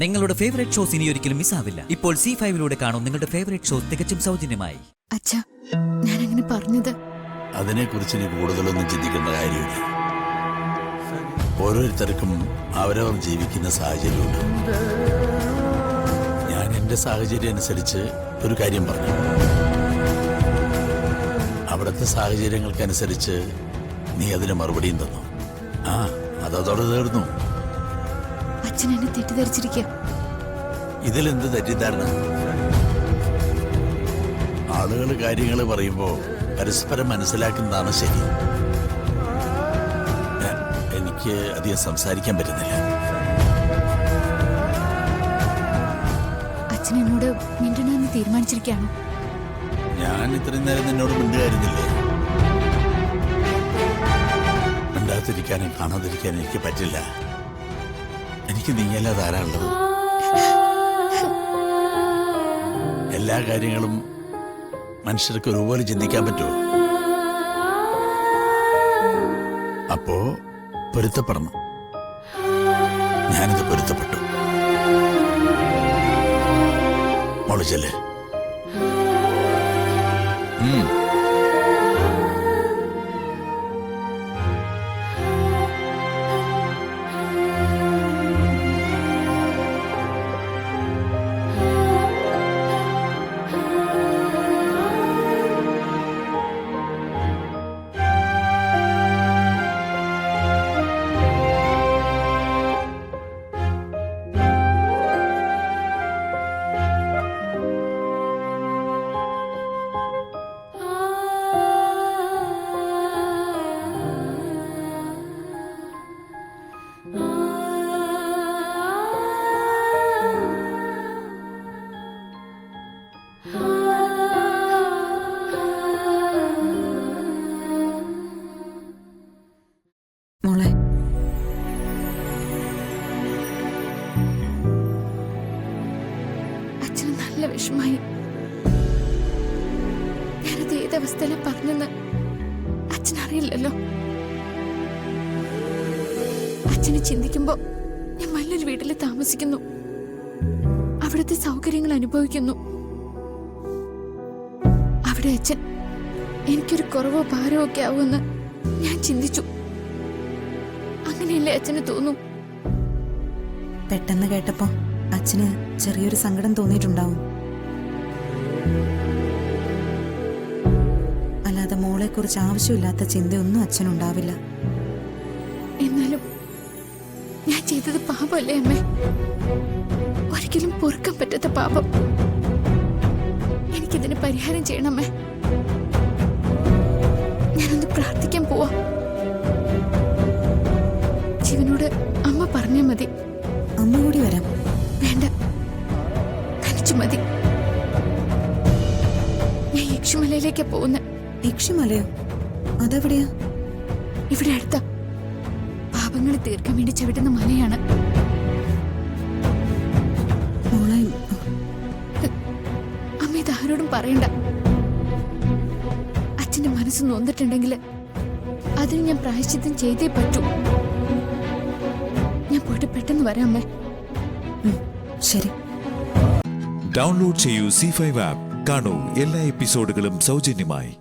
നിങ്ങളുടെ favourite shows ഇനി ഒരിക്കലും മിസ്സാവില്ല. ഇപ്പോൾ C5 കാണും നിങ്ങളുടെ ഫേവറേറ്റ് ഷോസ് തികച്ചും സൗജന്യമായി. അച്ഛാ, ഞാൻ അങ്ങനെ പറഞ്ഞത് അതിനെക്കുറിച്ച് ഇനി കൂടുതലൊന്നും ചിന്തിക്കേണ്ട കാര്യമില്ല. ഓരോരുത്തർക്കും അവരവർ ജീവിക്കുന്ന സാഹചര്യമുണ്ട്. ഞാൻ എൻ്റെ സാഹചര്യം അനുസരിച്ച് ഒരു കാര്യം പറഞ്ഞു. അവിടുത്തെ സാഹചര്യങ്ങൾക്കനുസരിച്ച് നീ അതിന് മറുപടിയും തന്നു. അതോടെ തീർന്നു. അച്ഛൻ എന്നെ തെറ്റിദ്ധരിച്ചിരിക്കുക. ഇതിലെന്ത് തെറ്റിദ്ധാരണ? ആളുകൾ കാര്യങ്ങൾ പറയുമ്പോൾ പരസ്പരം മനസ്സിലാക്കുന്നതാണ് ശരി. എനിക്ക് അധികം സംസാരിക്കാൻ പറ്റുന്നില്ല. അച്ഛൻ എന്നോട് മിണ്ടണമെന്ന് തീരുമാനിച്ചിരിക്കുകയാണ്. ഞാൻ ഇത്രയും നേരം നിന്നോട് മിണ്ടുകാരുന്നില്ലേ? മിണ്ടാതിരിക്കാനും കാണാതിരിക്കാനും എനിക്ക് പറ്റില്ല. എനിക്ക് നീയല്ലാതെ ആരാളുള്ളത്? എല്ലാ കാര്യങ്ങളും മനുഷ്യർക്ക് ഒരുപോലെ ചിന്തിക്കാൻ പറ്റുമോ? അപ്പോ പൊരുത്തപ്പെടണം. ഞാനിത് പൊരുത്തപ്പെട്ടു. മോള് ചെല്ലേ. മോളെ, അച്ഛന് നല്ല വിഷമായി. ഞാനത് ഏതവസ്ഥയിലും പറഞ്ഞെന്ന് അച്ഛനറിയില്ലല്ലോ. അച്ഛനെ ചിന്തിക്കുമ്പോ ഞാൻ നല്ലൊരു വീട്ടിൽ താമസിക്കുന്നു, അവിടുത്തെ സൗകര്യങ്ങൾ അനുഭവിക്കുന്നു. അവിടെ അച്ഛൻ എനിക്കൊരു കുറവോ ഭാരമോ ഒക്കെ ആവുമെന്ന് ഞാൻ ചിന്തിച്ചു. അങ്ങനെയല്ലേ അച്ഛന് തോന്നും? പെട്ടെന്ന് കേട്ടപ്പോ അച്ഛന് ചെറിയൊരു സങ്കടം തോന്നിയിട്ടുണ്ടാവും. അല്ലാതെ മോളെ കുറിച്ച് ആവശ്യമില്ലാത്ത ചിന്തയൊന്നും അച്ഛനുണ്ടാവില്ല. എന്നാലും ഞാൻ ചെയ്തത് പാപമല്ലേ അമ്മേ? ഒരിക്കലും പൊറുക്കാൻ പറ്റാത്ത പാപം. എനിക്കിതിന് പരിഹാരം ചെയ്യണമേ. ഞാനൊന്ന് പ്രാർത്ഥിക്കാൻ പോവാ. ജീവനോട് അമ്മ പറഞ്ഞാ മതി. അമ്മ കൂടി വരാം. വേണ്ട, തനിച്ചു മതി. ഞാൻ യക്ഷിമലയിലേക്കാ പോകുന്നത്. യക്ഷിമലയോ? അതെവിടെയാ? ഇവിടെ അടുത്ത പാപങ്ങൾ തീർക്കാൻ വേണ്ടി ചവിട്ടുന്ന മലയാണ്. മോളെ, അമ്മ ഇത് ആരോടും പറയണ്ട. അച്ഛന്റെ മനസ്സ് നൊന്നിട്ടുണ്ടെങ്കിൽ അതിന് ഞാൻ പ്രായശ്ചിത്തം ചെയ്തേ പറ്റൂ. ഞാൻ പോയിട്ട് പെട്ടെന്ന് വരാം അമ്മേ. ശരി. ഡൗൺലോഡ് ചെയ്യൂ C5 ആപ്പ്. കാണൂ എല്ലാ എപ്പിസോഡുകളും സൗജന്യമായി.